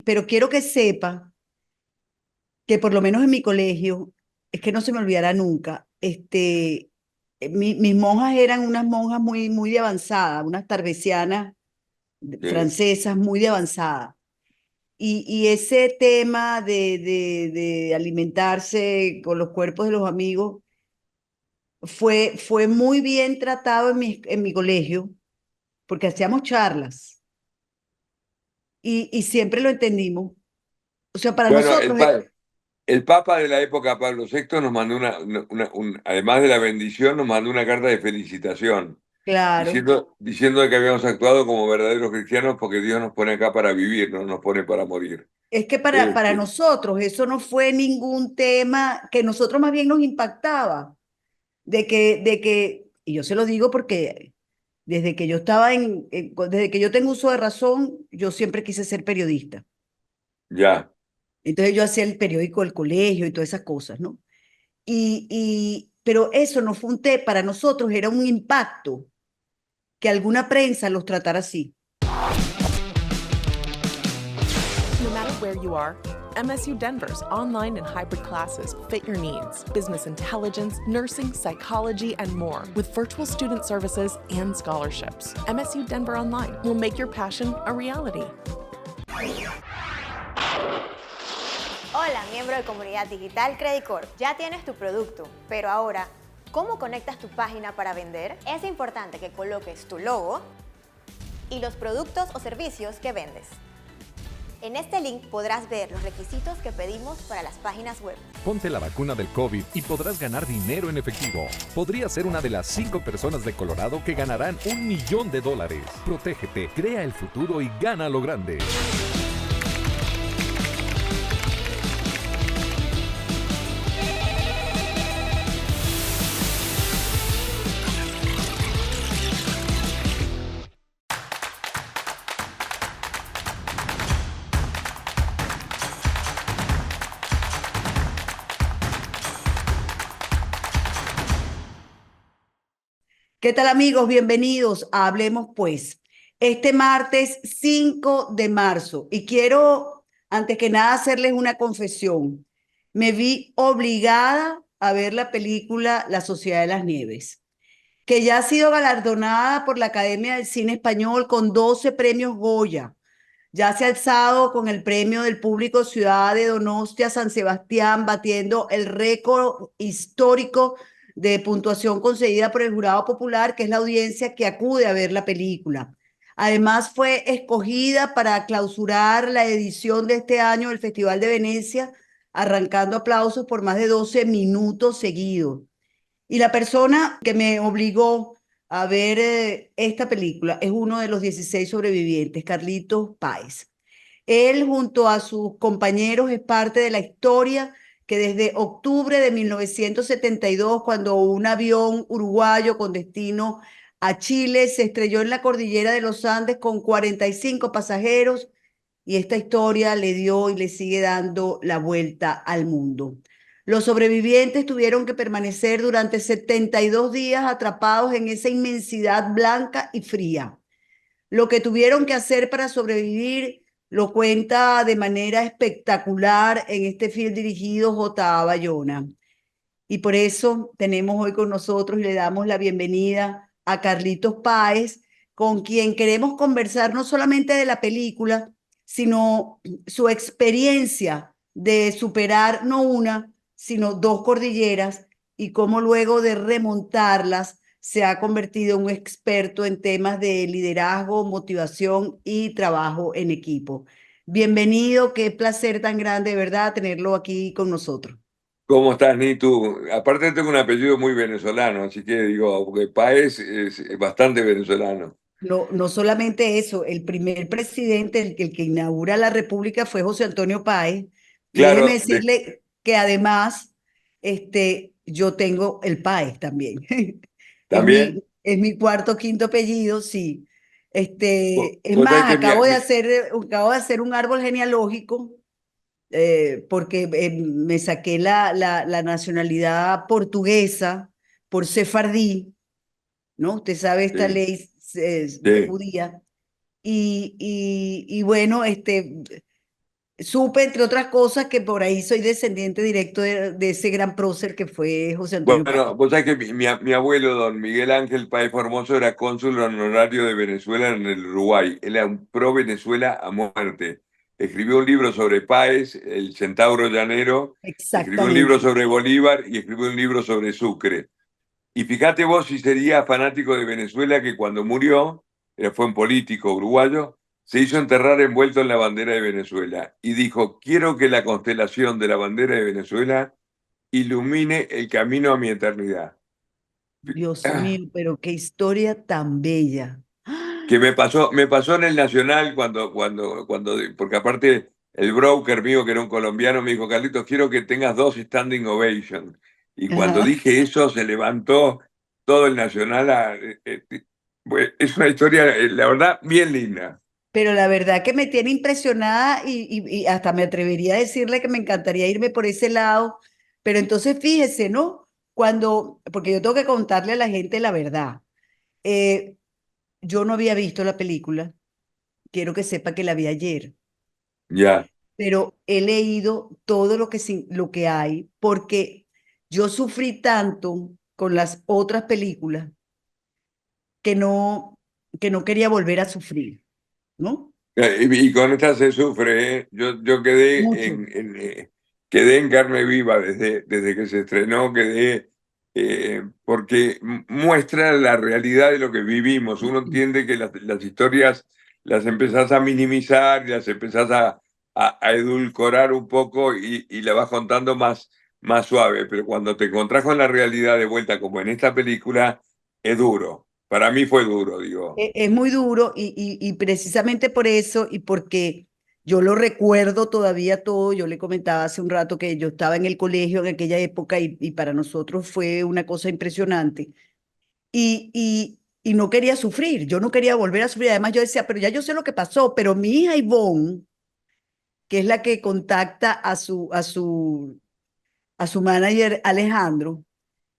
pero quiero que sepa que por lo menos en mi colegio, es que no se me olvidará nunca, mis monjas eran unas monjas muy de avanzada, unas tarbesianas Sí. francesas muy de avanzada. Y ese tema de alimentarse con los cuerpos de los amigos fue muy bien tratado en mi colegio, porque hacíamos charlas y siempre lo entendimos. O sea, para Bueno, nosotros, el Papa de la época, Pablo VI, nos mandó además de la bendición, nos mandó una carta de felicitación, claro, diciendo que habíamos actuado como verdaderos cristianos porque Dios nos pone acá para vivir, no nos pone para morir. es que para Este, nosotros eso no fue ningún tema que nosotros más bien nos impactaba, y yo se lo digo porque desde que yo estaba desde que yo tengo uso de razón, yo siempre quise ser periodista. ya. Entonces yo hacía el periódico del colegio y todas esas cosas, ¿no? Pero eso no fue para nosotros era un impacto que alguna prensa los tratara así. No matter where you are, MSU Denver's online and hybrid classes fit your needs. Business intelligence, nursing, psychology, and more with virtual student services and scholarships. MSU Denver Online will make your passion a reality. Hola, miembro de Comunidad Digital Credit Corp. Ya tienes tu producto, pero ahora, ¿cómo conectas tu página para vender? Es importante que coloques tu logo y los productos o servicios que vendes. En este link podrás ver los requisitos que pedimos para las páginas web. Ponte la vacuna del COVID y podrás ganar dinero en efectivo. Podrías ser una de las 5 personas de Colorado que ganarán $1.000.000. Protégete, crea el futuro y gana lo grande. ¿Qué tal amigos? Bienvenidos a Hablemos pues. Este martes 5 de marzo y quiero antes que nada hacerles una confesión. Me vi obligada a ver la película La Sociedad de las Nieves, que ya ha sido galardonada por la Academia del Cine Español con 12 premios Goya. Ya se ha alzado con el premio del público Ciudad de Donostia San Sebastián, batiendo el récord histórico de puntuación concedida por el jurado popular, que es la audiencia que acude a ver la película. Además, fue escogida para clausurar la edición de este año del Festival de Venecia, arrancando aplausos por más de 12 minutos seguidos. Y la persona que me obligó a ver esta película es uno de los 16 sobrevivientes, Carlitos Páez. Él, junto a sus compañeros, es parte de la historia que desde octubre de 1972, cuando un avión uruguayo con destino a Chile se estrelló en la cordillera de los Andes con 45 pasajeros, y esta historia le dio y le sigue dando la vuelta al mundo. Los sobrevivientes tuvieron que permanecer durante 72 días atrapados en esa inmensidad blanca y fría. Lo que tuvieron que hacer para sobrevivir lo cuenta de manera espectacular en este film dirigido J.A. Bayona. Y por eso tenemos hoy con nosotros y le damos la bienvenida a Carlitos Páez, con quien queremos conversar no solamente de la película, sino su experiencia de superar no una, sino dos cordilleras y cómo luego de remontarlas se ha convertido en un experto en temas de liderazgo, motivación y trabajo en equipo. Bienvenido, qué placer tan grande, de verdad, tenerlo aquí con nosotros. ¿Cómo estás, Nitu? Aparte tengo un apellido muy venezolano, así que digo, porque Páez es bastante venezolano. No, no solamente eso, el primer presidente, el que inaugura la República fue José Antonio Páez. Y déjeme Claro, decirle que además yo tengo el Páez también. también, Es mi cuarto, quinto apellido, sí. Es vos sabés más, que acabo de hacer un árbol genealógico porque me saqué la nacionalidad portuguesa por sefardí, ¿no? Usted sabe esta sí, ley sí, judía. Y bueno, supe, entre otras cosas, que por ahí soy descendiente directo de ese gran prócer que fue José Antonio Páez. Bueno, vos sabés que mi abuelo, don Miguel Ángel Páez Formoso, era cónsul honorario de Venezuela en el Uruguay. Él era un pro Venezuela a muerte. Escribió un libro sobre Páez, el Centauro Llanero, escribió un libro Exactamente. sobre Bolívar y escribió un libro sobre Sucre. Y fíjate vos si sería fanático de Venezuela que cuando murió, fue un político uruguayo, se hizo enterrar envuelto en la bandera de Venezuela y dijo, quiero que la constelación de la bandera de Venezuela ilumine el camino a mi eternidad. Dios mío, pero qué historia tan bella. Que me pasó en el Nacional porque aparte el broker mío, que era un colombiano, me dijo, Carlitos, quiero que tengas 2 standing ovations. Y cuando Ajá. dije eso, se levantó todo el Nacional. Bueno, es una historia, la verdad, bien linda. Pero la verdad que me tiene impresionada y hasta me atrevería a decirle que me encantaría irme por ese lado. Pero entonces fíjese, ¿no? Porque yo tengo que contarle a la gente la verdad. Eh, yo no había visto la película, quiero que sepa que la vi ayer, Ya. pero he leído todo lo que hay porque yo sufrí tanto con las otras películas que que no quería volver a sufrir, ¿no? Y con esta se sufre, ¿eh? Yo Mucho. quedé en carne viva desde que se estrenó, porque muestra la realidad de lo que vivimos. Uno entiende que las historias las empezás a minimizar, las empezás a edulcorar un poco y la vas contando más suave, pero cuando te encontrás con la realidad de vuelta, como en esta película, es duro. Para mí fue duro, digo. Es muy duro y precisamente por eso y porque yo lo recuerdo todavía todo, yo le comentaba hace un rato que yo estaba en el colegio en aquella época y para nosotros fue una cosa impresionante y no quería sufrir, yo no quería volver a sufrir, además yo decía, pero ya yo sé lo que pasó, pero mi hija Ivonne, que es la que contacta a su manager Alejandro,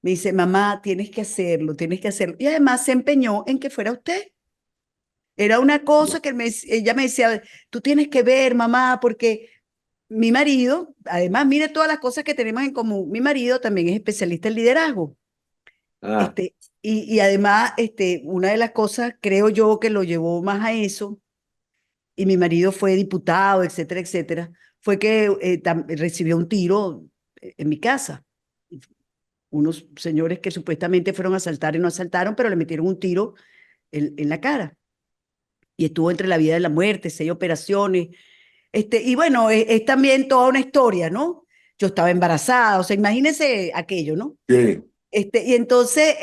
me dice, mamá, tienes que hacerlo. Y además se empeñó en que fuera usted. Era una cosa que ella me decía, tú tienes que ver, mamá, porque mi marido, además, mire todas las cosas que tenemos en común. Mi marido también es especialista en liderazgo. Ah. Este, y además, una de las cosas, creo yo, que lo llevó más a eso, y mi marido fue diputado, etcétera, etcétera, fue que recibió un tiro en mi casa. Unos señores que supuestamente fueron a asaltar y no asaltaron, pero le metieron un tiro en la cara. Y estuvo entre la vida y la muerte, 6 operaciones. Y bueno, es también toda una historia, ¿no? Yo estaba embarazada, o sea, imagínense aquello, ¿no? Sí. Y entonces,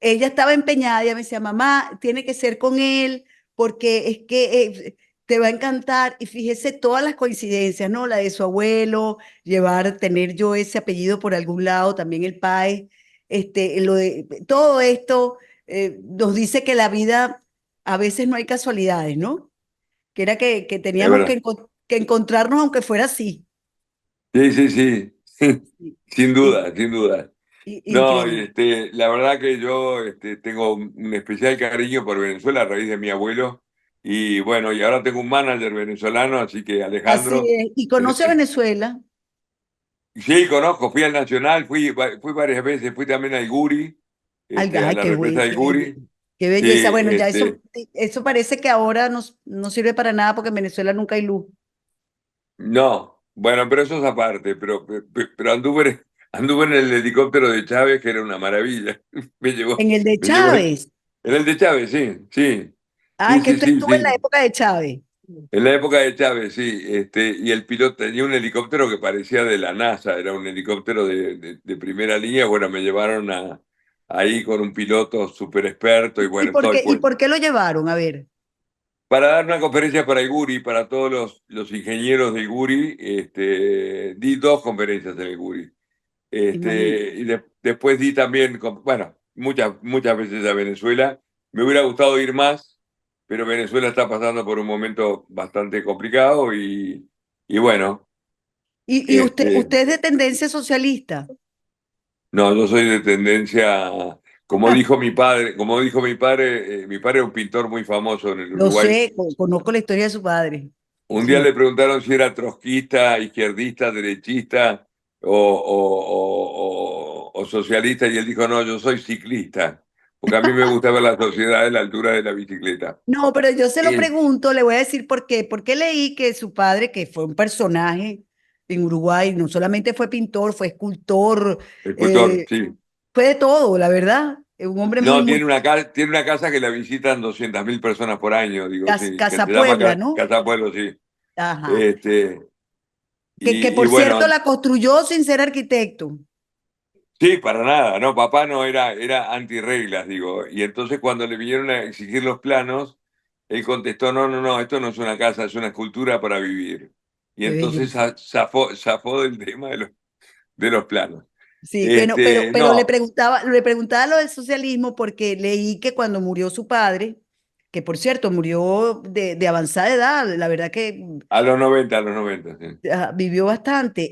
ella estaba empeñada, ella me decía, mamá, tiene que ser con él, porque es que te va a encantar. Y fíjese todas las coincidencias, ¿no? La de su abuelo, tener yo ese apellido por algún lado, también el Páez, todo esto nos dice que la vida a veces no hay casualidades, ¿no? Que era que Es teníamos verdad. que encontrarnos aunque fuera así. Sí, sí, sí. Sin Y, duda, sin duda. No, increíble. la verdad que yo tengo un especial cariño por Venezuela a raíz de mi abuelo. Y bueno, y ahora tengo un manager venezolano, así que Así Alejandro. es. Y eh, conoce a eh, Venezuela. sí, conozco, fui al Nacional, fui varias veces, fui también al Guri, a Ay, la represa del Guri. qué Sí, belleza. Bueno, ya eso parece que ahora no sirve para nada porque en Venezuela nunca hay luz. no, bueno, pero eso es aparte, pero anduve en el helicóptero de Chávez, que era una maravilla. En el de Me llevó Chávez. en el de Chávez, sí, sí, Ah, sí, es que sí, usted sí, estuvo en la sí. época de Chávez. En la época de Chávez, sí, y el piloto tenía un helicóptero que parecía de la NASA, era un helicóptero de primera línea. Bueno, me llevaron ahí con un piloto súper experto y bueno, todo el Y cuento. por qué lo llevaron? A ver, Para dar una conferencia para el Guri, para todos los ingenieros del Guri, di 2 conferencias en el Guri. imagínate. Después di también, bueno, muchas veces a Venezuela. Me hubiera gustado ir más, pero Venezuela está pasando por un momento bastante complicado y bueno, Y este, usted es de tendencia socialista. no, yo soy de tendencia, como dijo mi padre es un pintor muy famoso en el Lo Uruguay. sé, conozco la historia de su padre. Un día Sí. le preguntaron si era trotskista, izquierdista, derechista o socialista y él dijo, no, yo soy ciclista, porque a mí me gusta ver la sociedad de la altura de la bicicleta. No, pero yo se lo Eh, pregunto, le voy a decir por qué. Porque leí que su padre, que fue un personaje en Uruguay, no solamente fue pintor, fue escultor, escultor, eh, sí. fue de todo, la verdad. Un hombre muy, No, muy tiene una casa que la visitan 200.000 personas por año, digo, sí, que casa se llama Puebla, ¿no? Casa Pueblo, sí. Ajá. Este, Que y por cierto bueno, la construyó sin ser arquitecto. sí, para nada, no, papá no era antirreglas, digo. Y entonces cuando le vinieron a exigir los planos, él contestó, no, no, no, esto no es una casa, es una escultura para vivir. Y Qué entonces belleza. zafó del tema de los planos. Sí, bueno, pero No, le preguntaba lo del socialismo porque leí que cuando murió su padre, que por cierto murió de avanzada edad, la verdad que a los 90, sí. vivió bastante,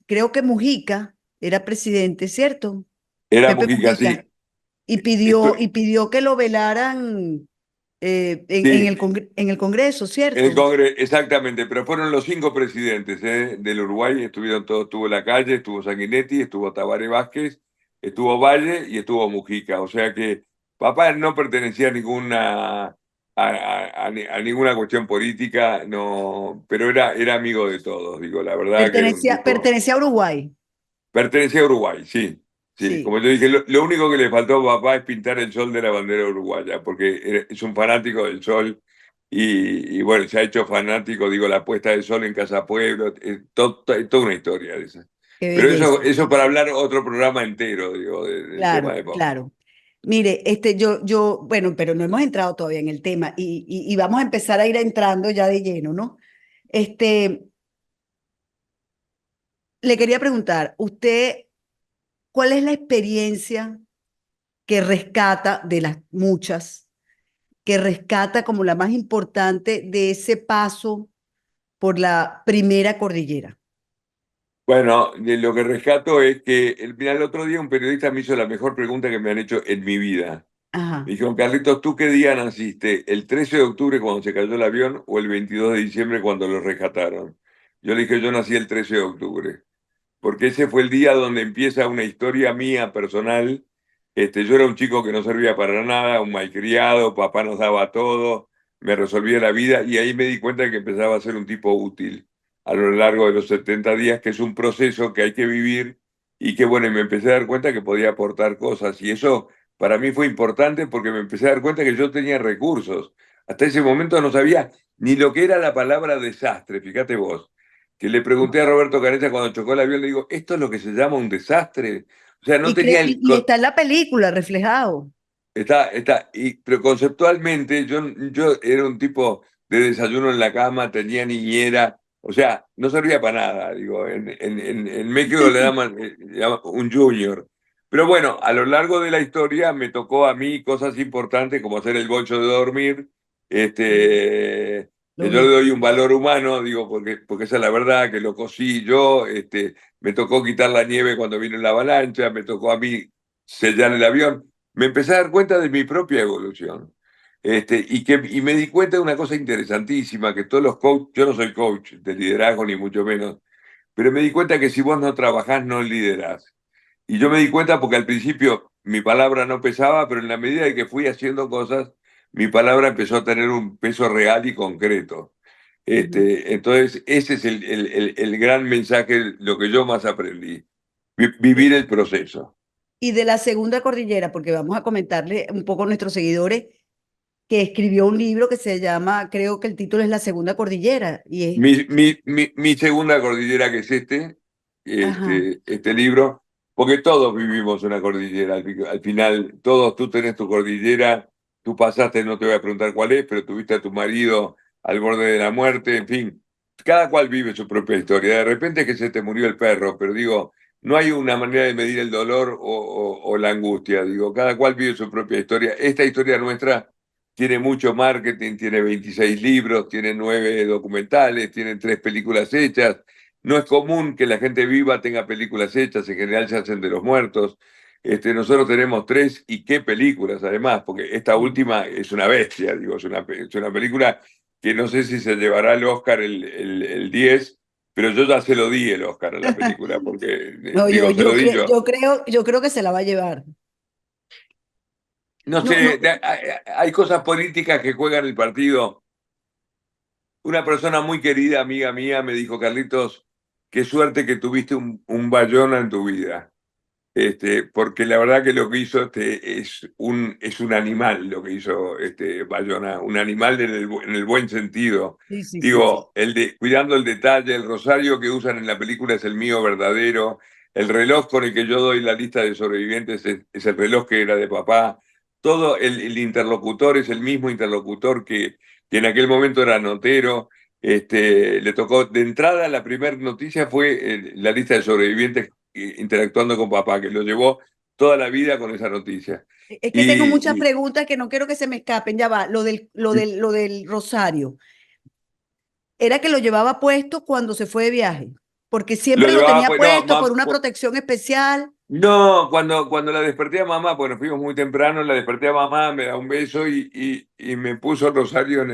creo que Mujica era presidente, ¿cierto? Era Pepe Mujica, sí. Mujica, y pidió que lo velaran Sí, en el Congreso, en el ¿cierto? Congreso, exactamente, pero fueron los 5 presidentes del Uruguay, estuvieron todos, estuvo Lacalle, estuvo Sanguinetti, estuvo Tabaré Vázquez, estuvo Valle y estuvo Mujica, o sea que papá no pertenecía a a ninguna cuestión política, no, pero era amigo de todos, digo, la verdad que era un tipo. Pertenecía a Uruguay, Pertenecía a Uruguay, sí. Sí, sí. como yo dije, lo único que le faltó a papá es pintar el sol de la bandera uruguaya, porque es un fanático del sol y bueno, se ha hecho fanático, digo, la puesta del sol en Casa Pueblo, es toda una historia de esa. Qué Pero belleza. eso para hablar otro programa entero, digo, del tema Claro, de papá. claro. Mire, bueno, pero no hemos entrado todavía en el tema y vamos a empezar a ir entrando ya de lleno, ¿no? Este, le quería preguntar, ¿usted cuál es la experiencia que rescata de las muchas, que rescata como la más importante de ese paso por la primera cordillera? Bueno, de lo que rescato es que, mira, el otro día un periodista me hizo la mejor pregunta que me han hecho en mi vida. Me Ajá. dijeron, Carlitos, ¿tú qué día naciste? ¿El 13 de octubre cuando se cayó el avión o el 22 de diciembre cuando lo rescataron? Yo le dije, yo nací el 13 de octubre, porque ese fue el día donde empieza una historia mía personal. Yo era un chico que no servía para nada, un malcriado, papá nos daba todo, me resolvía la vida y ahí me di cuenta que empezaba a ser un tipo útil a lo largo de los 70 días, que es un proceso que hay que vivir y que bueno, y me empecé a dar cuenta que podía aportar cosas y eso para mí fue importante porque me empecé a dar cuenta que yo tenía recursos. Hasta ese momento no sabía ni lo que era la palabra desastre, fíjate vos, que le pregunté a Roberto Canella cuando chocó el avión, le digo, ¿esto es lo que se llama un desastre? O sea, no tenía Y está en la película reflejado. pero conceptualmente yo era un tipo de desayuno en la cama, tenía niñera, o sea, no servía para nada, digo, en México le llaman un junior. Pero bueno, a lo largo de la historia me tocó a mí cosas importantes como hacer el bocho de dormir, Lo que yo le vi. doy un valor humano, digo, porque esa es la verdad, que lo cosí yo, me tocó quitar la nieve cuando vino la avalancha, me tocó a mí sellar el avión. Me empecé a dar cuenta de mi propia evolución. Y me di cuenta de una cosa interesantísima, que todos los coaches, yo no soy coach de liderazgo ni mucho menos, pero me di cuenta que si vos no trabajás, no liderás. Y yo me di cuenta porque al principio mi palabra no pesaba, pero en la medida de que fui haciendo cosas, mi palabra empezó a tener un peso real y concreto. Ujú. Entonces, ese es el gran mensaje, lo que yo más aprendí, vivir el proceso. Y de la segunda cordillera, porque vamos a comentarle un poco a nuestros seguidores que escribió un libro que se llama, creo que el título es La Segunda Cordillera, y es, Mi segunda cordillera, que es ajá, este libro, porque todos vivimos una cordillera. Al final, todos tú tenés tu cordillera, tú pasaste, no te voy a preguntar cuál es, pero tuviste a tu marido al borde de la muerte, en fin, cada cual vive su propia historia. De repente es que se te murió el perro, pero digo, no hay una manera de medir el dolor o la angustia, digo, cada cual vive su propia historia. Esta historia nuestra tiene mucho marketing, tiene 26 libros, tiene 9 documentales, tiene 3 películas hechas. No es común que la gente viva tenga películas hechas, en general se hacen de los muertos. Nosotros tenemos 3 y qué películas además, porque esta última es una bestia, digo, es una película que no sé si se llevará el Oscar el 10, pero yo ya se lo di el Oscar a la película, porque, No, digo, se lo di yo. yo creo que se la va a llevar. No No, no, sé, hay cosas políticas que juegan el partido. Una persona muy querida, amiga mía, me dijo: Carlitos, qué suerte que tuviste un Bayona en tu vida. Porque la verdad que lo que hizo es un animal, lo que hizo Bayona, un animal en el buen sentido. sí, sí, sí, sí. Digo, cuidando el detalle, el rosario que usan en la película es el mío verdadero, el reloj con el que yo doy la lista de sobrevivientes es el reloj que era de papá, todo el interlocutor es el mismo interlocutor que en aquel momento era notero. Le tocó de entrada, la primera noticia fue la lista de sobrevivientes interactuando con papá, que lo llevó toda la vida con esa noticia. Es que tengo muchas Y, preguntas que no quiero que se me escapen. Ya va, lo del rosario. Era que lo llevaba puesto cuando se fue de viaje, porque lo siempre lo llevaba, tenía pues no, puesto por una protección especial. no, cuando la desperté a mamá, bueno, fuimos muy temprano, la desperté a mamá, me da un beso y me puso el rosario en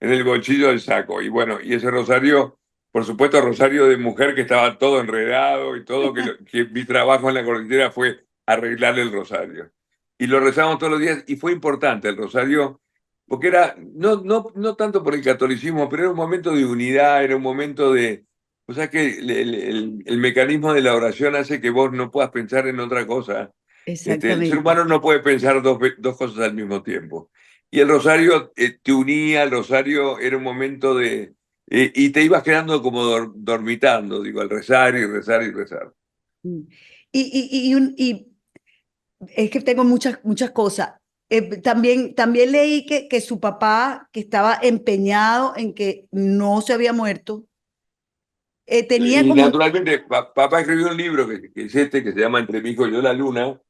el bolsillo del saco. Y bueno, y ese rosario, por supuesto, rosario de mujer que estaba todo enredado y todo, que mi trabajo en la cordillera fue arreglarle el rosario. Y lo rezamos todos los días y fue importante el rosario, porque era, no tanto por el catolicismo, pero era un momento de unidad, era un momento de... O sea que el mecanismo de la oración hace que vos no puedas pensar en otra cosa. El ser Exactamente. humano no puede pensar dos cosas al mismo tiempo. Y el rosario te unía, el rosario era un momento de... y te ibas quedando como dormitando, digo, al rezar y rezar y rezar. Mm. Y es que tengo muchas cosas. También leí que su papá, que estaba empeñado en que no se había muerto, tenía Y como, naturalmente, papá escribió un libro que es que se llama Entre mi hijo y yo la luna,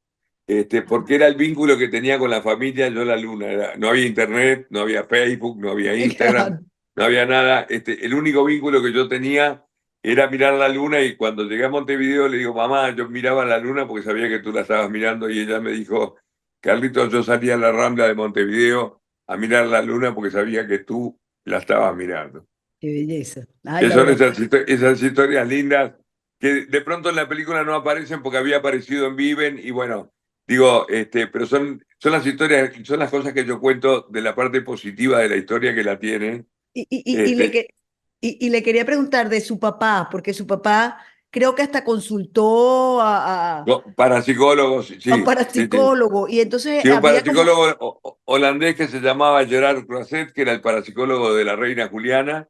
porque era el vínculo que tenía con la familia Yo la Luna. No había internet, no había Facebook, no había Instagram, claro, no había nada. El único vínculo que yo tenía era mirar la luna y cuando llegué a Montevideo le digo: mamá, yo miraba la luna porque sabía que tú la estabas mirando y ella me dijo: Carlitos, yo salía a la Rambla de Montevideo a mirar la luna porque sabía que tú la estabas mirando. qué belleza. Ay, Que la son verdad. esas historias lindas que de pronto en la película no aparecen porque había aparecido en Viven y bueno, digo, pero son las historias, son las cosas que yo cuento de la parte positiva de la historia que la tiene. Y, y, y, y le, Este, que- y le quería preguntar de su papá, porque su papá creo que hasta consultó Parapsicólogos, a un sí, sí, sí. parapsicólogo y entonces Sí, un había como, parapsicólogo holandés que se llamaba Gerard Croiset, que era el parapsicólogo de la reina Juliana.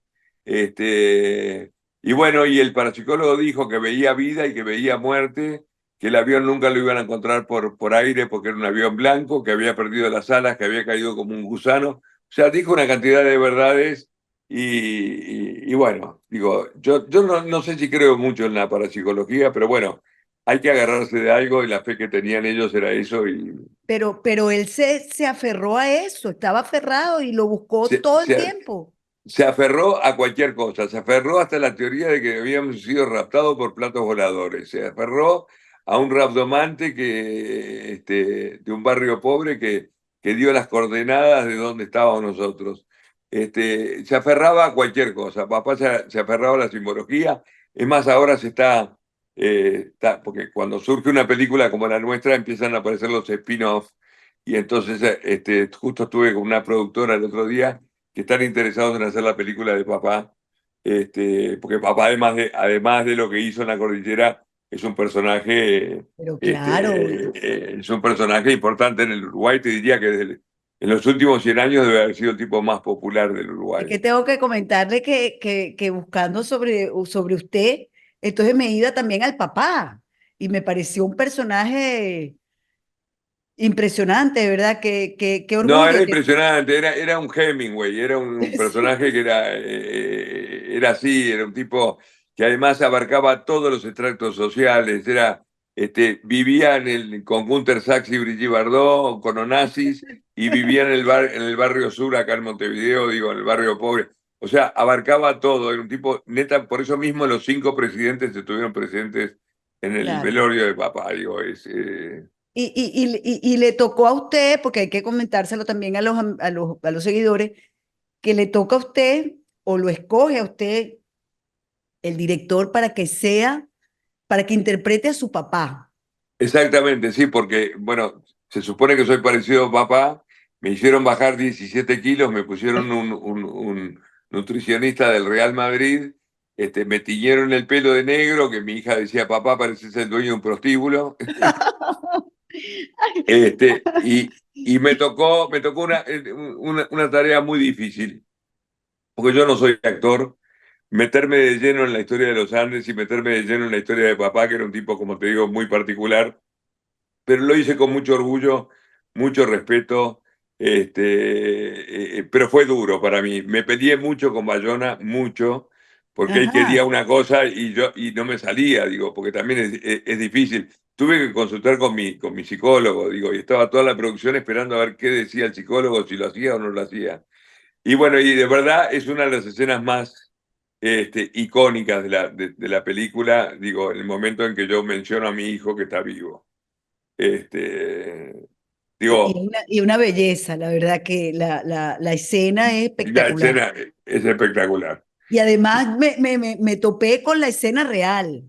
Y bueno, y el parapsicólogo dijo que veía vida y que veía muerte, que el avión nunca lo iban a encontrar por aire porque era un avión blanco, que había perdido las alas, que había caído como un gusano. O sea, dijo una cantidad de verdades y bueno, digo, yo no sé si creo mucho en la parapsicología, pero bueno, hay que agarrarse de algo y la fe que tenían ellos era eso y pero él se aferró a eso, estaba aferrado y lo buscó se, todo el se, tiempo. se aferró a cualquier cosa, se aferró hasta la teoría de que habíamos sido raptados por platos voladores, se aferró a un rabdomante de un barrio pobre que dio las coordenadas de dónde estábamos nosotros. Se aferraba a cualquier cosa, papá se aferraba a la simbología, es más, ahora porque cuando surge una película como la nuestra empiezan a aparecer los spin-offs y entonces justo estuve con una productora el otro día que están interesados en hacer la película de papá, porque papá, además de lo que hizo en la cordillera, Pero claro, es un personaje importante en el Uruguay. Te diría que en los últimos 100 años debe haber sido el tipo más popular del es Uruguay. que tengo que comentarle que buscando sobre usted, entonces me iba también al papá y me pareció un personaje impresionante, de verdad, qué No, era orgullo. impresionante, era un Hemingway, era un personaje que era así, era un tipo que además abarcaba todos los extractos sociales, vivía con Gunter Sachs y Brigitte Bardot, con Onassis, y vivía en el barrio sur, acá en Montevideo, digo, en el barrio pobre. O sea, abarcaba todo, era un tipo, neta, por eso mismo los 5 presidentes estuvieron presentes en el Claro. velorio de papá, digo, Y le tocó a usted, porque hay que comentárselo también a los seguidores, que le toca a usted o lo escoge a usted el director para que interprete a su papá. Exactamente, sí, porque, bueno, se supone que soy parecido a papá, me hicieron bajar 17 kilos, me pusieron un nutricionista del Real Madrid, me tiñeron el pelo de negro, que mi hija decía, papá, pareces el dueño de un prostíbulo, y me tocó una tarea muy difícil, porque yo no soy actor, meterme de lleno en la historia de los Andes y meterme de lleno en la historia de papá, que era un tipo, como te digo, muy particular, pero lo hice con mucho orgullo, mucho respeto, pero fue duro para mí. Me peleé mucho con Bayona, mucho, porque él quería Ajá. una cosa y no me salía, digo, porque también es difícil. Tuve que consultar con mi psicólogo, digo, y estaba toda la producción esperando a ver qué decía el psicólogo, si lo hacía o no lo hacía. Y bueno, y de verdad es una de las escenas más icónicas de la película, digo, el momento en que yo menciono a mi hijo que está vivo. Este, digo, Y una belleza, la verdad que la escena es la espectacular. escena es espectacular. Y además me topé con la escena real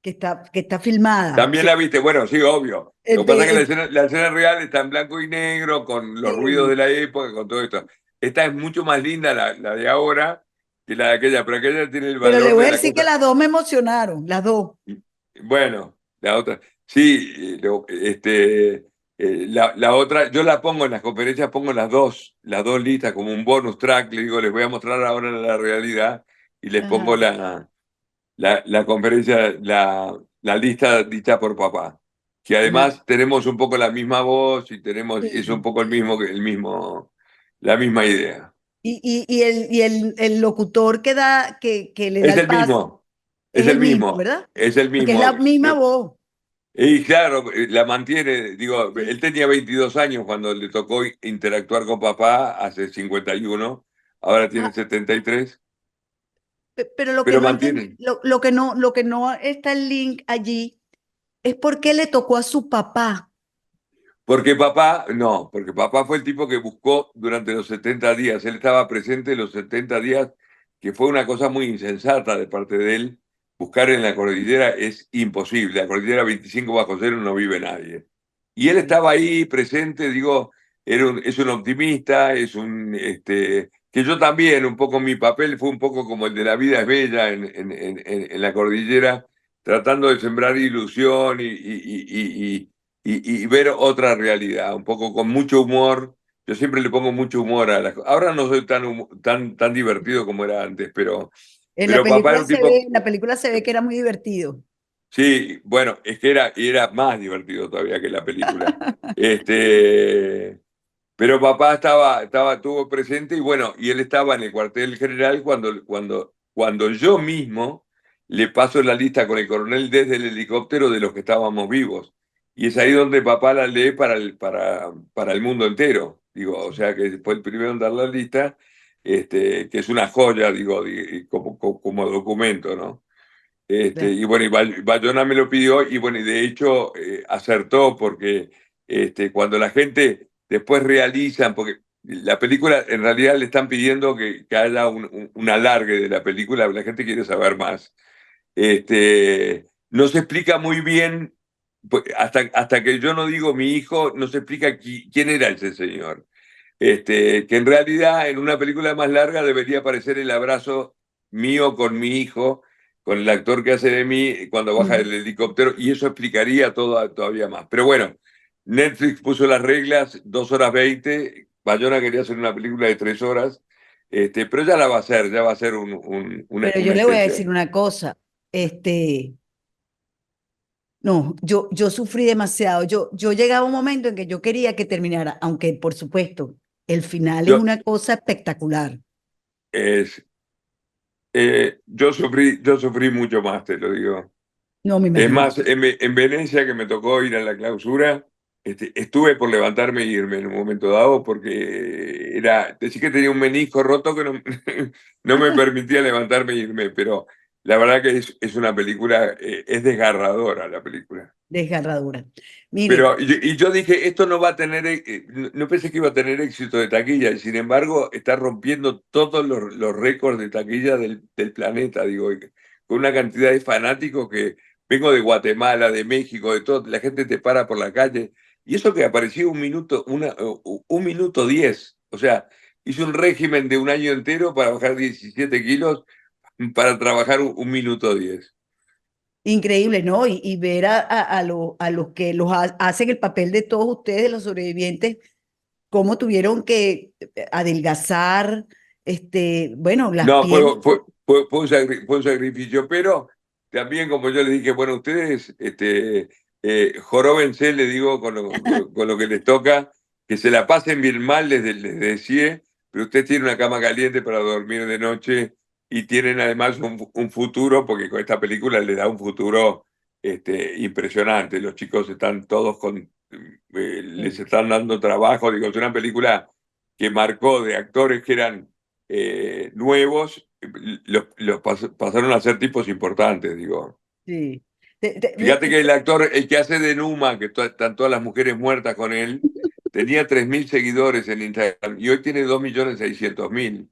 que está filmada. O También sea, la viste, bueno, sí, obvio. Lo que pasa es que la de, escena, la escena real está en blanco y negro, con los ruidos de la época, con todo esto. Esta es mucho más linda, la de ahora, que la de aquella, pero aquella tiene el pero le valor voy de a la decir que cosa. las dos me emocionaron, las dos. Bueno, la otra. Sí, la otra, yo la pongo en las conferencias, pongo las dos listas como un bonus track, le digo, les voy a mostrar ahora la realidad y les pongo Ajá. la conferencia, la lista dicha por papá. Que Ajá. además tenemos un poco la misma voz y es un Sí. poco la misma idea. Y el locutor que le da Es el el pase mismo, es es el el mismo, mismo, ¿verdad? es el Porque es mismo. la misma voz. Y claro, la mantiene, digo, Sí. él tenía 22 años cuando le tocó interactuar con papá hace 51, ahora tiene Ah, 73, pero lo que pero no entendí, mantiene. lo que no está el link allí es por qué le tocó a su papá. Porque papá fue el tipo que buscó durante los 70 días, él estaba presente en los 70 días, que fue una cosa muy insensata de parte de él. Buscar en la cordillera es imposible, la cordillera 25 bajo cero no vive nadie. Y él estaba ahí presente, digo, es un optimista, que yo también, un poco mi papel fue un poco como el de La vida es bella en la cordillera, tratando de sembrar ilusión y ver otra realidad, un poco con mucho humor. Yo siempre le pongo mucho humor a las cosas. Ahora no soy tan divertido como era antes, pero papá era un En la tipo, película se ve que era muy divertido. sí, bueno, es que era más divertido todavía que la película. Pero papá estuvo presente y bueno, y él estaba en el cuartel general cuando yo mismo le paso la lista con el coronel desde el helicóptero de los que estábamos vivos. Y es ahí donde papá la lee para el mundo entero. Digo, o sea que fue el primero en dar la lista, que es una joya, digo, como documento, ¿no? Y bueno, Bayona me lo pidió y bueno, y de hecho acertó porque cuando la gente después realizan, porque la película en realidad le están pidiendo que haya un alargue de la película, la gente quiere saber más. No se explica muy bien, pues, hasta que yo no digo mi hijo, no se explica quién era ese señor. Que en realidad en una película más larga debería aparecer el abrazo mío con mi hijo, con el actor que hace de mí cuando baja Mm. del helicóptero, y eso explicaría todo todavía más. Pero bueno, Netflix puso las reglas, 2 horas 20, Bayona quería hacer una película de 3 horas, pero ya va a ser Pero yo una le voy a decir extensión. una cosa, no, yo sufrí demasiado. Yo llegaba a un momento en que yo quería que terminara, aunque por supuesto, el final es Yo, una cosa espectacular. es, yo sufrí mucho más, te lo digo. No me Es imagino. más, en Venecia, que me tocó ir a la clausura, estuve por levantarme e irme en un momento dado porque decir que tenía un menisco roto que no, no me permitía levantarme e irme, pero La verdad que es una película, es desgarradora la película. Desgarradora. Mire, Pero y yo dije, esto no va a tener, no pensé que iba a tener éxito de taquilla, y sin embargo está rompiendo todos los récords de taquilla del planeta, digo, y con una cantidad de fanáticos que vengo de Guatemala, de México, de todo, la gente te para por la calle, y eso que apareció 1 minuto 10, o sea, hizo un régimen de un año entero para bajar 17 kilos para trabajar 1 minuto 10. increíble, ¿no? Y ver a los que hacen el papel de todos ustedes, los sobrevivientes, cómo tuvieron que adelgazar, bueno, las No, pieles. fue un sacrificio, pero también como yo les dije, bueno, ustedes joróvense, le digo, con lo que les toca, que se la pasen bien mal, les decía, pero ustedes tienen una cama caliente para dormir de noche y tienen además un futuro, porque con esta película les da un futuro impresionante. Los chicos están todos les están dando trabajo, digo, es una película que marcó de actores que eran nuevos, pasaron a ser tipos importantes, digo. Sí. Fíjate que el actor, el que hace de Numa, que están todas las mujeres muertas con él, tenía 3.000 seguidores en Instagram y hoy tiene 2.600.000.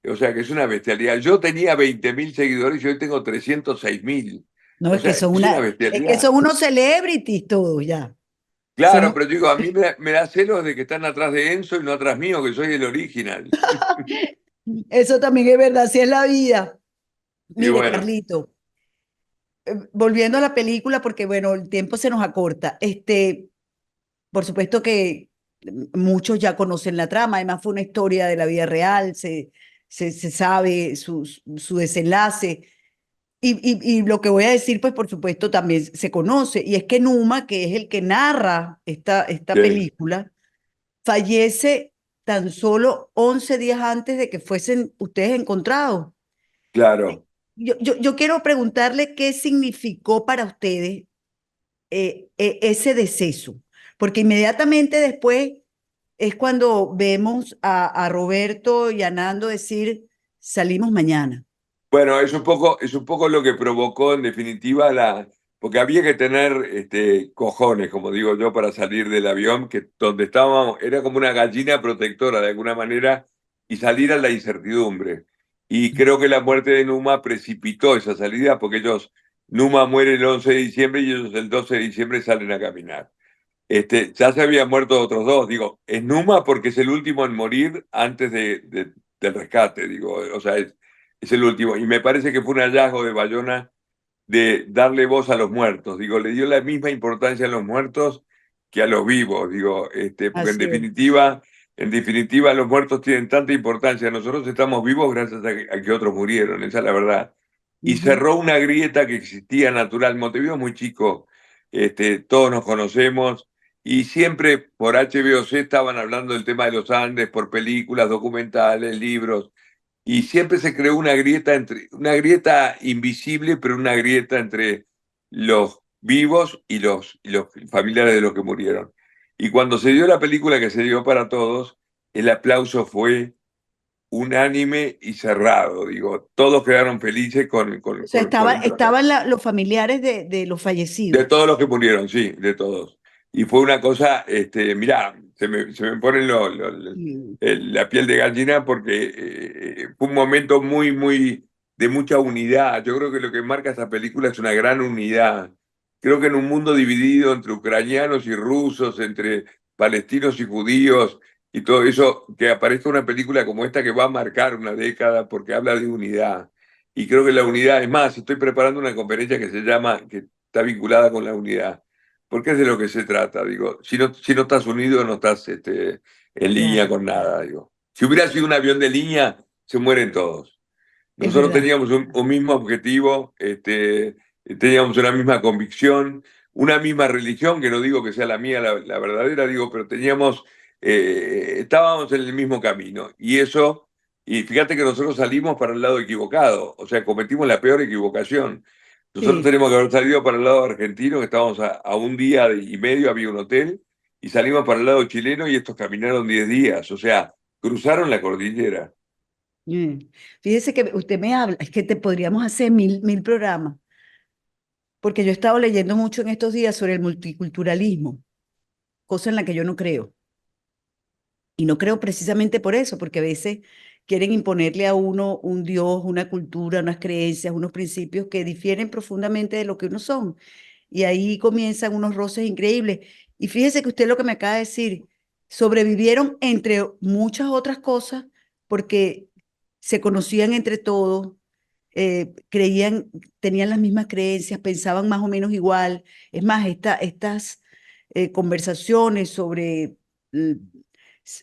O sea que es una bestialidad. Yo tenía 20.000 seguidores y hoy tengo 306.000. No, O sea, es una es que son bestialidad. unos celebrities todos ya. Claro, Somos, pero digo, a mí me da celos de que están atrás de Enzo y no atrás mío, que soy el original. eso también es verdad, así es la vida. Y Mire, bueno, Carlito, volviendo a la película, porque bueno, el tiempo se nos acorta. Por supuesto que muchos ya conocen la trama, además fue una historia de la vida real, se sabe su desenlace. Y lo que voy a decir, pues por supuesto también se conoce, y es que Numa, que es el que narra esta sí, película, fallece tan solo 11 días antes de que fuesen ustedes encontrados. claro. Yo quiero preguntarle qué significó para ustedes ese deceso, porque inmediatamente después es cuando vemos a Roberto y a Nando decir, salimos mañana. Bueno, es un poco lo que provocó en definitiva porque había que tener cojones, como digo yo, para salir del avión, que donde estábamos era como una gallina protectora de alguna manera, y salir a la incertidumbre. Y creo que la muerte de Numa precipitó esa salida porque Numa muere el 11 de diciembre y ellos el 12 de diciembre salen a caminar. Ya se habían muerto otros dos, digo, es Numa porque es el último en morir antes del rescate, digo, o sea, es el último. Y me parece que fue un hallazgo de Bayona de darle voz a los muertos, digo, le dio la misma importancia a los muertos que a los vivos, digo, porque en Así es. definitiva los muertos tienen tanta importancia, nosotros estamos vivos gracias a que otros murieron, esa es la verdad. Y Ujú. cerró una grieta que existía natural. Montevideo es muy chico, todos nos conocemos, y siempre por HBO estaban hablando del tema de los Andes, por películas, documentales, libros, y siempre se creó una grieta invisible, pero una grieta entre los vivos y los familiares de los que murieron. Y cuando se dio la película que se dio para todos, el aplauso fue unánime y cerrado. Digo, todos quedaron felices O sea, con el fracaso. estaban los familiares de los De fallecidos. todos los que murieron, sí, de todos. Y fue una cosa, mirá, se me pone Mm. la piel de gallina porque fue un momento muy, muy de mucha unidad. Yo creo que lo que marca esta película es una gran unidad. Creo que en un mundo dividido entre ucranianos y rusos, entre palestinos y judíos y todo eso, que aparezca una película como esta que va a marcar una década porque habla de unidad. Y creo que la unidad, es más, estoy preparando una conferencia que está vinculada con la unidad, porque es de lo que se trata, digo, si no estás unido no estás en línea Claro, con nada, digo. Si hubiera sido un avión de línea, se mueren todos. es Nosotros verdad. teníamos un mismo objetivo, teníamos una misma convicción, una misma religión, que no digo que sea la mía la verdadera, digo, pero estábamos en el mismo camino. Y fíjate que nosotros salimos para el lado equivocado, o sea, cometimos la peor equivocación. Nosotros Sí. tenemos que haber salido para el lado argentino, que estábamos a un día y medio, había un hotel, y salimos para el lado chileno y estos caminaron 10 días, o sea, cruzaron la cordillera. Mm. Fíjese que usted me habla, es que te podríamos hacer mil programas, porque yo he estado leyendo mucho en estos días sobre el multiculturalismo, cosa en la que yo no creo. Y no creo precisamente por eso, porque a veces quieren imponerle a uno un Dios, una cultura, unas creencias, unos principios que difieren profundamente de lo que uno son. Y ahí comienzan unos roces increíbles. Y fíjese que usted lo que me acaba de decir, sobrevivieron entre muchas otras cosas porque se conocían entre todos, creían, tenían las mismas creencias, pensaban más o menos igual. Es más, estas conversaciones sobre eh,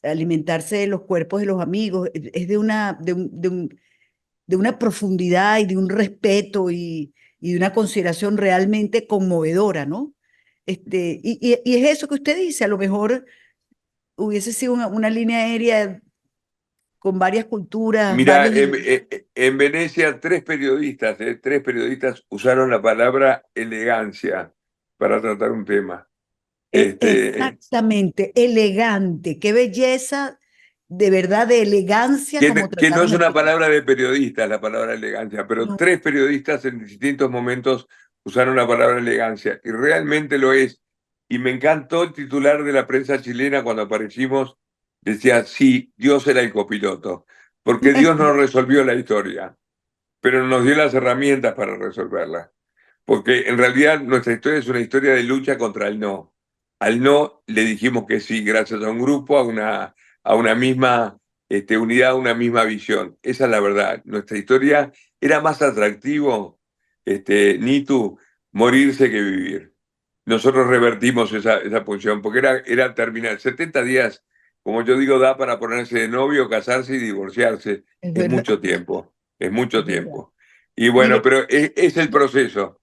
alimentarse de los cuerpos de los amigos es de una profundidad y de un respeto y de una consideración realmente conmovedora, ¿no? Y es eso que usted dice, a lo mejor hubiese sido una línea aérea con varias culturas, Mira, varios idiomas. en Venecia tres periodistas usaron la palabra elegancia para tratar un tema. Exactamente, elegante, qué belleza, de verdad, de elegancia como Que no es trataron el una tema. palabra de periodistas, la palabra elegancia, pero No, tres periodistas en distintos momentos usaron la palabra elegancia, y realmente lo es. Y me encantó el titular de la prensa chilena cuando aparecimos, decía, sí, Dios era el copiloto, porque Dios no resolvió la historia, pero nos dio las herramientas para resolverla. Porque en realidad nuestra historia es una historia de lucha contra el no. Al no le dijimos que sí, gracias a un grupo, a una misma unidad, a una misma visión. Esa es la verdad. Nuestra historia era más atractivo, Nitu, morirse que vivir. Nosotros revertimos esa función, porque era terminar 70 días, como yo digo, da para ponerse de novio, casarse y divorciarse. es Es verdad, mucho tiempo, es es mucho verdad. tiempo. Y bueno, Mire, pero es el proceso.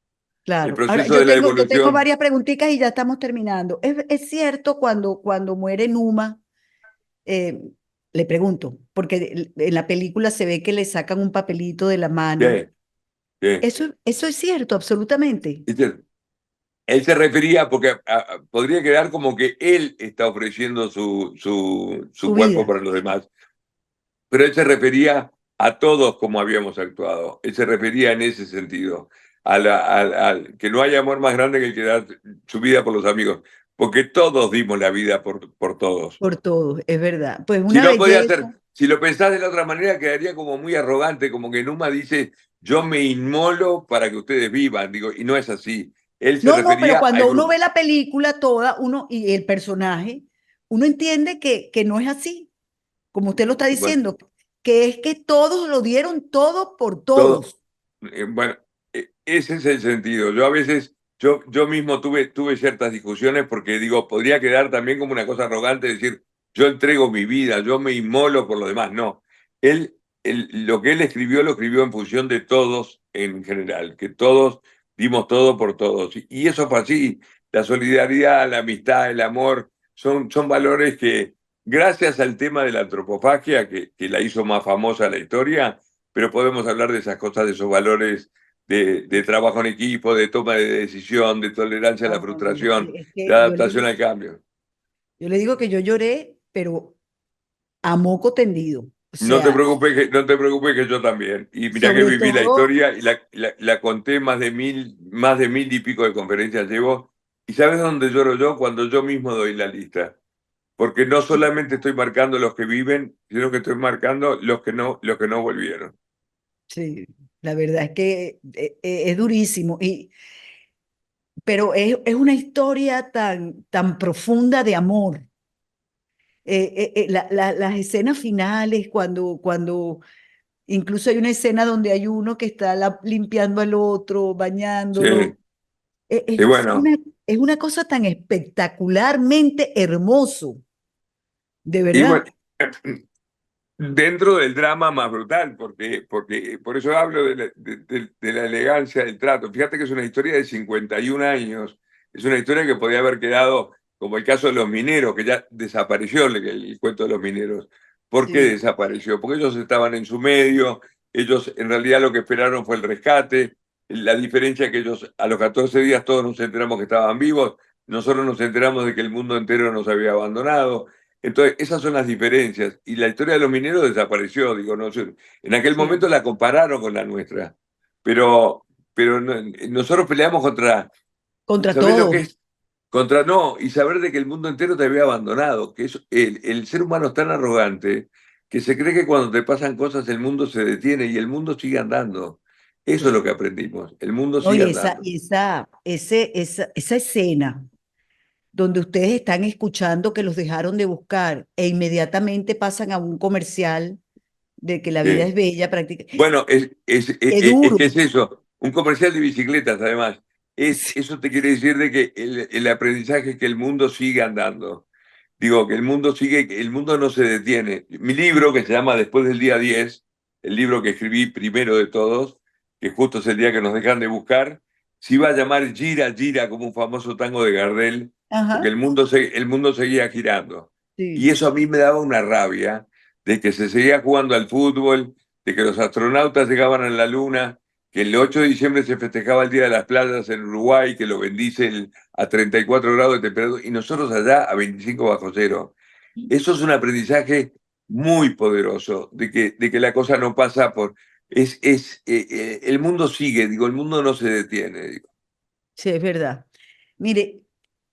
El claro. Ahora, proceso de la yo tengo evolución. varias preguntitas y ya estamos terminando. Es cierto cuando muere Numa, eh, le pregunto, porque en la película se ve que le sacan un papelito de la mano. Sí, sí. Eso es cierto, absolutamente. ¿Viste? Él se refería, porque podría quedar como que él está ofreciendo su Su cuerpo vida. para los demás, pero él se refería a todos como habíamos actuado. Él se refería en ese sentido, que no hay amor más grande que el que da su vida por los amigos, porque todos dimos la vida por todos. Por todo, es verdad. Pues Si una no podía ser, belleza. si lo pensás de la otra manera, quedaría como muy arrogante, como que Numa dice, yo me inmolo para que ustedes vivan, digo, y no es así. Él se No, pero refería al cuando uno ve grupo. la película toda, uno y el personaje, uno entiende que no es así, como usted lo está Bueno, diciendo, que es que todos lo dieron todo por todo, todos. bueno, ese es el sentido. Yo a veces, yo mismo tuve ciertas discusiones porque digo, podría quedar también como una cosa arrogante decir, yo entrego mi vida, yo me inmolo por los demás. No, lo que él escribió lo escribió en función de todos en general, que todos dimos todo por todos. Y eso fue así. La solidaridad, la amistad, el amor, son valores que, gracias al tema de la antropofagia, que la hizo más famosa la historia, pero podemos hablar de esas cosas, de esos valores de trabajo en equipo, de toma de decisión, de tolerancia a la Ay, frustración, es de que adaptación al cambio. yo le digo que yo lloré, pero a moco tendido. O sea, No te preocupes que yo también. Y mirá que sobre viví la todo, historia y la conté más de mil y pico de conferencias llevo. ¿Y sabes dónde lloro yo? Cuando yo mismo doy la lista. Porque no sí, solamente estoy marcando los que viven, sino que estoy marcando los que no volvieron. sí, la verdad es que es durísimo. Pero es una historia tan profunda de amor. Las escenas finales, cuando incluso hay una escena donde hay uno que está limpiando al otro, Sí, bañándolo. y Es bueno. es una cosa tan espectacularmente hermoso, de Y verdad. bueno, dentro del drama más brutal, porque por eso hablo de la elegancia del trato. Fíjate que es una historia de 51 años, es una historia que podía haber quedado, como el caso de los mineros, que ya desapareció el cuento de los mineros. ¿Por qué Sí, desapareció? Porque ellos estaban en su medio, ellos en realidad lo que esperaron fue el rescate, la diferencia es que ellos a los 14 días todos nos enteramos que estaban vivos, nosotros nos enteramos de que el mundo entero nos había abandonado. Entonces, esas son las diferencias. Y la historia de los mineros desapareció, digo, no sé. En aquel Sí, momento la compararon con la nuestra. Pero nosotros peleamos contra, contra ¿sabés lo que todo. es? Contra no, y saber de que el mundo entero te había abandonado, que es el ser humano es tan arrogante que se cree que cuando te pasan cosas el mundo se detiene y el mundo sigue andando. Eso es lo Sí. que aprendimos, el mundo No, sigue andando. esa escena donde ustedes están escuchando que los dejaron de buscar e inmediatamente pasan a un comercial de que la vida es Sí. bella, prácticamente. Bueno, Qué es que es duro. eso, un comercial de bicicletas además. Sí, Eso te quiere decir de que el aprendizaje es que el mundo sigue andando. Digo, que el mundo sigue, que el mundo no se detiene. Mi libro, que se llama Después del día 10, el libro que escribí primero de todos, que justo es el día que nos dejan de buscar, se iba a llamar Gira, Gira, como un famoso tango de Gardel, porque ajá, el mundo seguía girando. Y sí. eso a mí me daba una rabia de que se seguía jugando al fútbol, de que los astronautas llegaban a la luna, que el 8 de diciembre se festejaba el Día de las Playas en Uruguay, que lo bendice a 34 grados de temperatura, y nosotros allá a 25 bajo cero. Eso es un aprendizaje muy poderoso, de que la cosa no pasa por... el mundo sigue, digo, el mundo no se detiene. Digo. Sí, es verdad. Mire,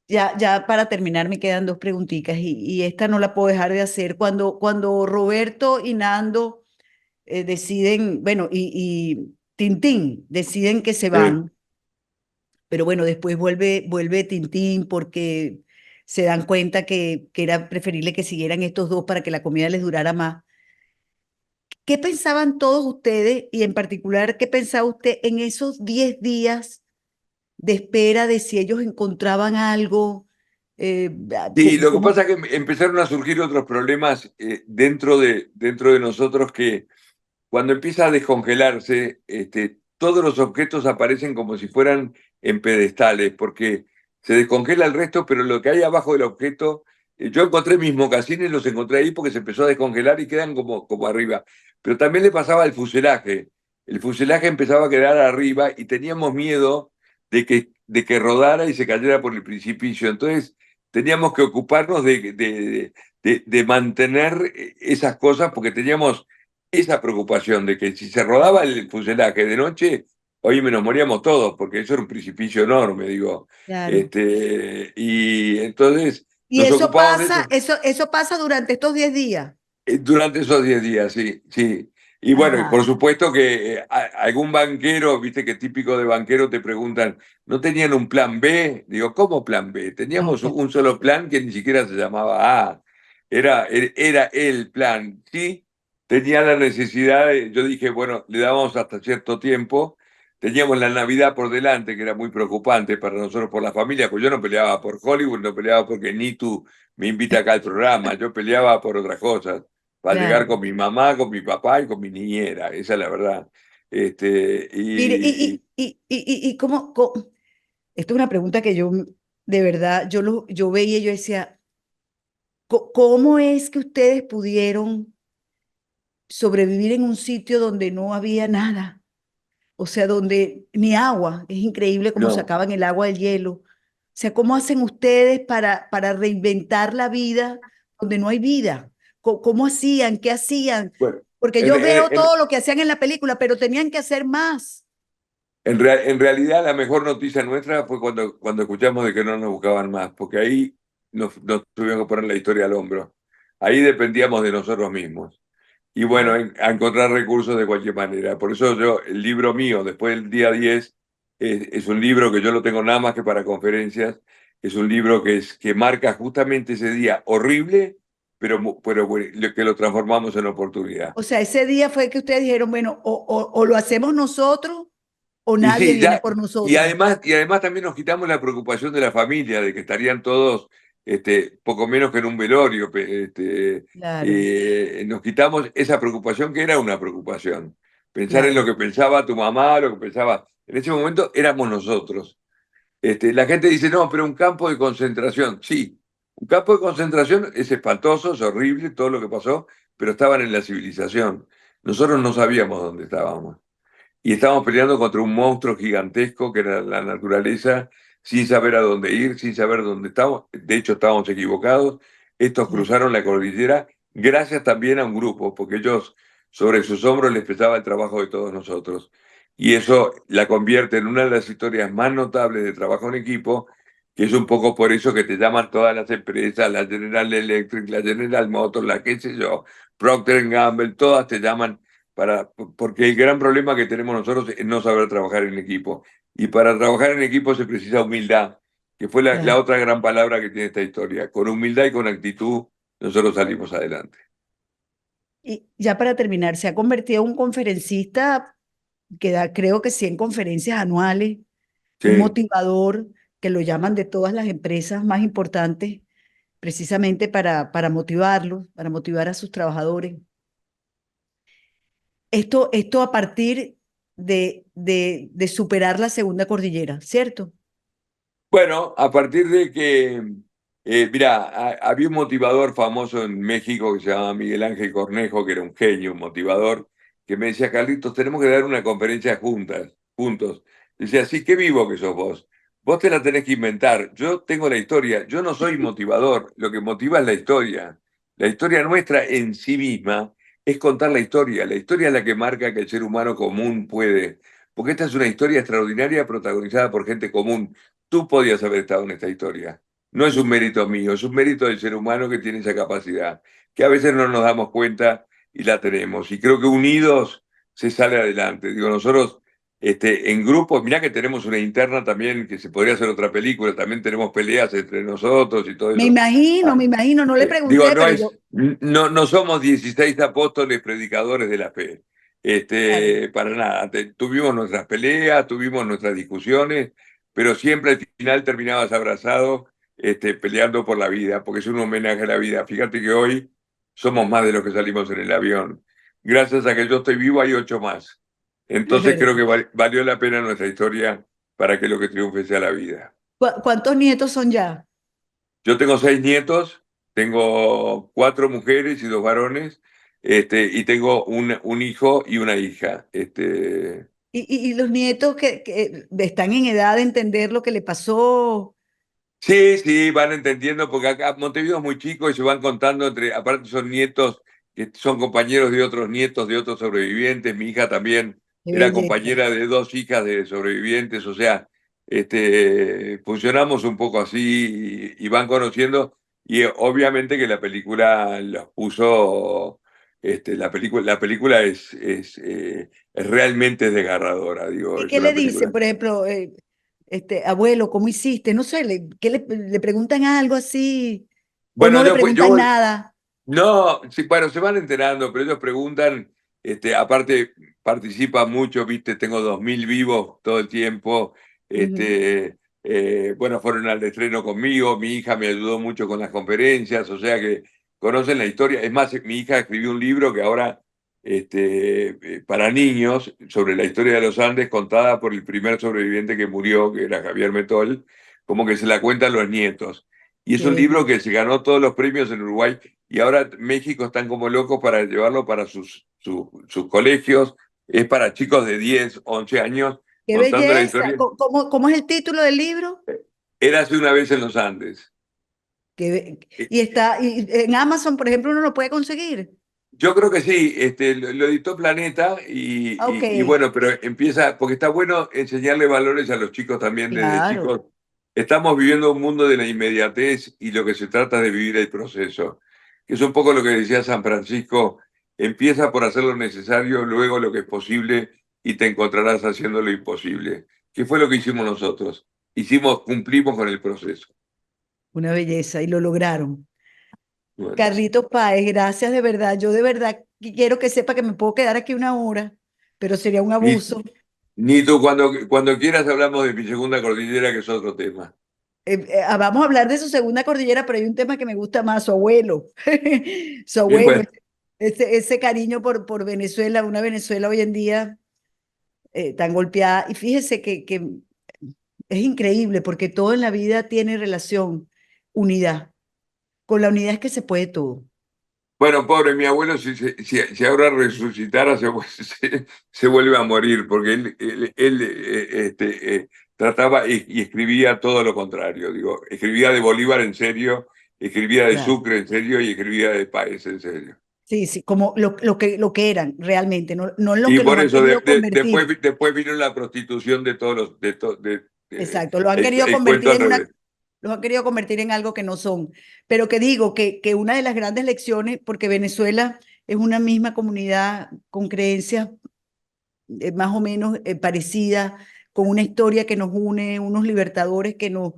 ya para terminar me quedan dos preguntitas y esta no la puedo dejar de hacer. Cuando Roberto y Nando deciden, bueno, y Tintín deciden que se Sí. van, pero bueno, después vuelve Tintín porque se dan cuenta que era preferible que siguieran estos dos para que la comida les durara más. ¿Qué pensaban todos ustedes y en particular qué pensaba usted en esos 10 días de espera de si ellos encontraban algo? Sí, lo que ¿Cómo? pasa es que empezaron a surgir otros problemas dentro de nosotros que cuando empieza a descongelarse, todos los objetos aparecen como si fueran en pedestales, porque se descongela el resto, pero lo que hay abajo del objeto, yo encontré mis mocasines, los encontré ahí porque se empezó a descongelar y quedan como arriba. Pero también le pasaba al fuselaje. El fuselaje empezaba a quedar arriba y teníamos miedo de que rodara y se cayera por el precipicio. Entonces teníamos que ocuparnos de mantener esas cosas porque teníamos esa preocupación de que si se rodaba el fuselaje de noche, hoy nos moríamos todos, porque eso era un precipicio enorme, digo. Claro. Y entonces Y nos ocupamos de eso eso pasa durante estos 10 días. durante esos 10 días, sí, sí. Y bueno, y por Ajá. supuesto que algún banquero, viste que típico de banquero te preguntan, ¿no tenían un plan B? Digo, ¿cómo plan B? Ah, Teníamos un solo plan que ni siquiera se llamaba A. Era el plan. Sí, tenía la necesidad yo dije, bueno, le dábamos hasta cierto tiempo. Teníamos la Navidad por delante, que era muy preocupante para nosotros por la familia, pues yo no peleaba por Hollywood, no peleaba porque Nitu me invita acá al programa, yo peleaba por otras cosas para llegar claro. con mi mamá, con mi papá y con mi niñera, esa es la verdad. Mire, Y esta es una pregunta que yo, de verdad, yo veía y yo decía, ¿cómo es que ustedes pudieron sobrevivir en un sitio donde no había nada? O sea, donde ni agua, es increíble cómo no, sacaban el agua del hielo. O sea, ¿cómo hacen ustedes para reinventar la vida donde no hay vida? ¿Cómo hacían? ¿Qué hacían? bueno, Porque en, yo en- veo en- todo lo que hacían en la película, pero tenían que hacer más. en realidad la mejor noticia nuestra fue cuando escuchamos de que no nos buscaban más, porque ahí nos tuvimos que poner la historia al hombro. Ahí dependíamos de nosotros mismos. Y bueno, a encontrar recursos de cualquier manera. Por eso el libro mío, después del día 10 es un libro que yo lo tengo nada más que para conferencias, es un libro que marca justamente ese día horrible, pero bueno, que lo transformamos en oportunidad. O sea, ese día fue que ustedes dijeron, bueno, o lo hacemos nosotros o Y nadie sí, viene ya, por nosotros. y además también nos quitamos la preocupación de la familia, de que estarían todos poco menos que en un velorio. Claro, Nos quitamos esa preocupación que era una preocupación. Pensar en lo claro. que pensaba tu mamá, lo que pensaba. En ese momento éramos nosotros. La gente dice, no, pero un campo de concentración. Sí, un campo de concentración es espantoso, es horrible todo lo que pasó, pero estaban en la civilización. Nosotros no sabíamos dónde estábamos y estábamos peleando contra un monstruo gigantesco que era la naturaleza, sin saber a dónde ir, sin saber dónde estábamos. De hecho, estábamos equivocados. estos Claro. cruzaron la cordillera gracias también a un grupo, porque ellos sobre sus hombros les pesaba el trabajo de todos nosotros. Y eso la convierte en una de las historias más notables de trabajo en equipo, que es un poco por eso que te llaman todas las empresas, la General Electric, la General Motors, la qué sé yo, Procter Gamble, todas te llaman porque el gran problema que tenemos nosotros es no saber trabajar en equipo. Y para trabajar en equipo se precisa humildad, que fue la Claro. otra gran palabra que tiene esta historia. Con humildad y con actitud nosotros salimos adelante. Y ya para terminar, se ha convertido en un conferencista que da, creo que 100 conferencias anuales, un Sí. motivador que lo llaman de todas las empresas más importantes, precisamente para motivarlos, para motivar a sus trabajadores. Esto a partir de superar la segunda cordillera, ¿cierto? Bueno, a partir de que, mira, había un motivador famoso en México que se llamaba Miguel Ángel Cornejo, que era un genio, un motivador, que me decía, Carlitos, tenemos que dar una conferencia juntos. Decía, sí, qué vivo que sos vos. Vos te la tenés que inventar. Yo tengo la historia. Yo no soy motivador. Lo que motiva es la historia. La historia nuestra en sí misma es contar la historia. La historia es la que marca que el ser humano común puede. Porque esta es una historia extraordinaria protagonizada por gente común. Tú podías haber estado en esta historia. No es un mérito mío, es un mérito del ser humano que tiene esa capacidad, que a veces no nos damos cuenta y la tenemos. Y creo que unidos se sale adelante. Digo, nosotros en grupos, mirá que tenemos una interna también, que se podría hacer otra película, también tenemos peleas entre nosotros y todo eso. Ah, Me imagino, no le Digo, pregunté, pero yo, no somos 16 apóstoles predicadores de la fe. claro, Para nada. Tuvimos nuestras peleas, tuvimos nuestras discusiones, pero siempre al final terminabas abrazado, peleando por la vida, porque es un homenaje a la vida. Fíjate que hoy somos más de los que salimos en el avión. Gracias a que yo estoy vivo hay 8 más. es Entonces verdad. creo que valió la pena nuestra historia para que lo que triunfe sea la vida. ¿Cuántos nietos son ya? Yo tengo 6 nietos, tengo 4 mujeres y 2 varones, y tengo un hijo y una hija. Y los nietos que están en edad de entender lo que le pasó. Sí, sí, van entendiendo, porque acá Montevideo es muy chico y se van contando aparte son nietos que son compañeros de otros nietos de otros sobrevivientes. Mi hija también Qué era belleza. compañera de 2 hijas de sobrevivientes, o sea, funcionamos un poco así y van conociendo, y obviamente que la película los puso, la película es realmente desgarradora, digo, ¿Y es qué le una dicen, película. por ejemplo, abuelo, ¿cómo hiciste? No sé, ¿qué le preguntan algo así? ¿O no Bueno, le yo preguntan voy. nada? No, sí, bueno, se van enterando, pero ellos preguntan, aparte participa mucho, viste, tengo 2000 vivos todo el tiempo, Ujú. bueno, fueron al estreno conmigo, mi hija me ayudó mucho con las conferencias, o sea que conocen la historia. Es más, mi hija escribió un libro que ahora, para niños, sobre la historia de los Andes, contada por el primer sobreviviente que murió, que era Javier Metol, como que se la cuentan los nietos. Y es Qué un libro belleza. que se ganó todos los premios en Uruguay. Y ahora México están como locos para llevarlo para sus colegios. Es para chicos de 10, 11 años, Qué contando la belleza. historia. ¿Cómo es el título del libro? Érase una vez en los Andes. Eh, Y está, y en Amazon, por ejemplo, uno lo puede conseguir. Yo creo que sí, lo editó Planeta Ah, ok, y bueno, pero empieza, porque está bueno enseñarle valores a los chicos también desde claro. chicos. Estamos viviendo un mundo de la inmediatez y lo que se trata es de vivir el proceso, que es un poco lo que decía San Francisco: empieza por hacer lo necesario, luego lo que es posible y te encontrarás haciendo lo imposible, que fue lo que hicimos nosotros. Cumplimos con el proceso. Una belleza, y lo lograron. Bueno, Carlitos Páez, gracias de verdad. Yo de verdad quiero que sepa que me puedo quedar aquí una hora, pero sería un ni, abuso. ni tú, cuando quieras hablamos de mi segunda cordillera, que es otro tema. Vamos a hablar de su segunda cordillera, pero hay un tema que me gusta más, su abuelo. Su abuelo, Bueno, ese cariño por Venezuela, una Venezuela hoy en día tan golpeada. Y fíjese que es increíble porque todo en la vida tiene relación, unidad. Con la unidad es que se puede todo. bueno, pobre mi abuelo, si ahora resucitara, se vuelve a morir, porque él trataba y escribía todo lo contrario. Digo, escribía de Bolívar en serio escribía de Claro. Sucre en serio y escribía de Páez en serio. Sí, sí, como lo que eran realmente, no lo Y que los por han eso querido convertir. después vino la prostitución de todos los, Exacto, lo han querido el cuento convertir al en una, revés. los han querido convertir en algo que no son. Pero que digo que una de las grandes lecciones, porque Venezuela es una misma comunidad con creencias más o menos parecidas, con una historia que nos une, unos libertadores que nos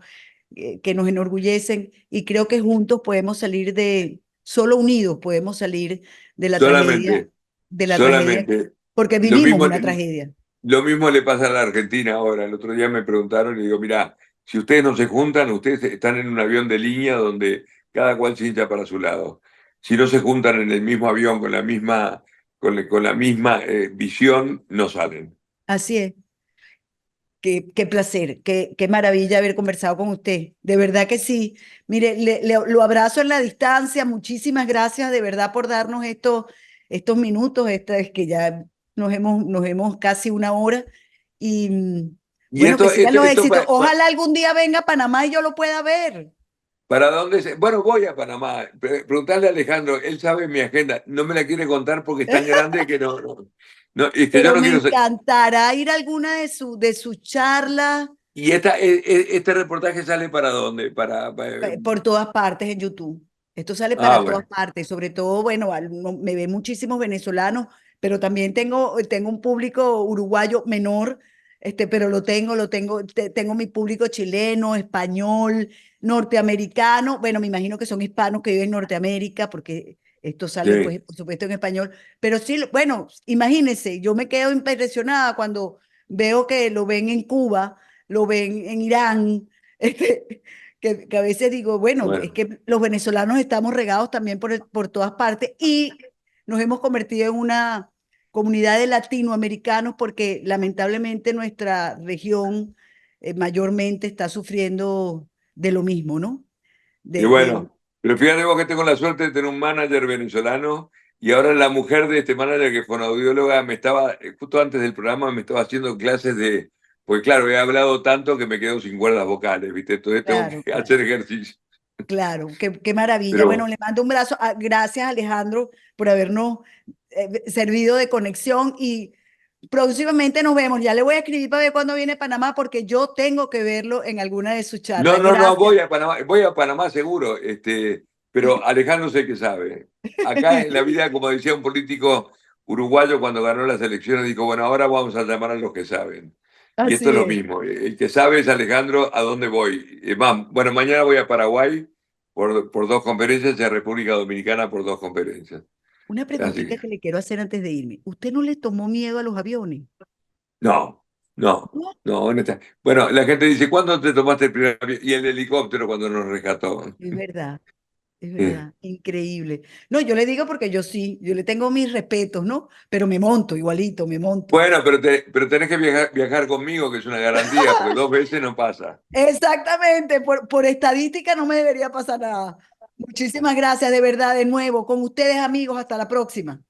enorgullecen, y creo que juntos podemos salir solo unidos podemos salir de la tragedia, Solamente, de la tragedia, solamente. porque Lo vivimos mismo, una tragedia. lo mismo le pasa a la Argentina ahora. El otro día me preguntaron y digo, mira, si ustedes no se juntan, ustedes están en un avión de línea donde cada cual se hincha para su lado. Si no se juntan en el mismo avión con la misma visión, no salen. Así es. Qué placer, qué maravilla haber conversado con usted. De verdad que sí. Mire, lo abrazo en la distancia. Muchísimas gracias de verdad por darnos estos minutos. Esta es que ya nos hemos casi una hora. Y Y bueno, que sigan los esto éxitos. Ojalá algún día venga a Panamá y yo lo pueda ver. ¿para dónde Bueno, voy a Panamá. Preguntarle a Alejandro, él sabe mi agenda. No me la quiere contar porque es tan grande que no, es que yo Pero no me quiero. encantará ir a alguna de sus charlas ¿Y este reportaje sale para dónde? por todas partes en YouTube. Esto sale Ah, para todas bueno, partes, sobre todo, bueno, me ven muchísimos venezolanos, pero también tengo un público uruguayo menor, pero tengo mi público chileno, español, norteamericano, bueno, me imagino que son hispanos que viven en Norteamérica, porque esto sale, sí. pues, por supuesto, en español, pero sí, bueno, imagínense, yo me quedo impresionada cuando veo que lo ven en Cuba, lo ven en Irán, este, que a veces digo, bueno, es Bueno, que los venezolanos estamos regados también por todas partes y nos hemos convertido en una comunidad de latinoamericanos porque lamentablemente nuestra región mayormente está sufriendo de lo mismo, ¿no? y De bueno, pero fíjate vos que tengo la suerte de tener un manager venezolano y ahora la mujer de este manager que fue una audióloga me estaba, justo antes del programa, me estaba haciendo clases porque claro, he hablado tanto que me quedo sin cuerdas vocales, ¿viste? Entonces tengo claro, que claro, hacer ejercicio. claro, qué maravilla. Bueno, Pero le mando un brazo. Gracias, Alejandro, por habernos servido de conexión y próximamente nos vemos. Ya le voy a escribir para ver cuándo viene a Panamá porque yo tengo que verlo en alguna de sus no, charlas. no, no, Gracias. voy a Panamá seguro, pero Alejandro sé que sabe. Acá en la vida, como decía un político uruguayo cuando ganó las elecciones, dijo, bueno, ahora vamos a llamar a los que saben. Y esto es Así lo es. mismo. El que sabe es Alejandro, ¿a dónde voy? Bueno, mañana voy a Paraguay por dos conferencias y a República Dominicana por dos conferencias. Una Así preguntita que, que le quiero hacer antes de irme. ¿Usted no le tomó miedo a los aviones? no, no, No. no, Bueno, la gente dice, ¿cuándo te tomaste el primer avión? Y el helicóptero cuando nos rescató. Es verdad, es Eh, verdad. Increíble. No, yo le digo porque yo sí, yo le tengo mis respetos, ¿no? Pero me monto igualito, me monto. Bueno, pero tenés que viajar conmigo, que es una garantía, porque dos veces no pasa. Exactamente, por estadística no me debería pasar nada. Muchísimas gracias de verdad de nuevo. Con ustedes, amigos, hasta la próxima.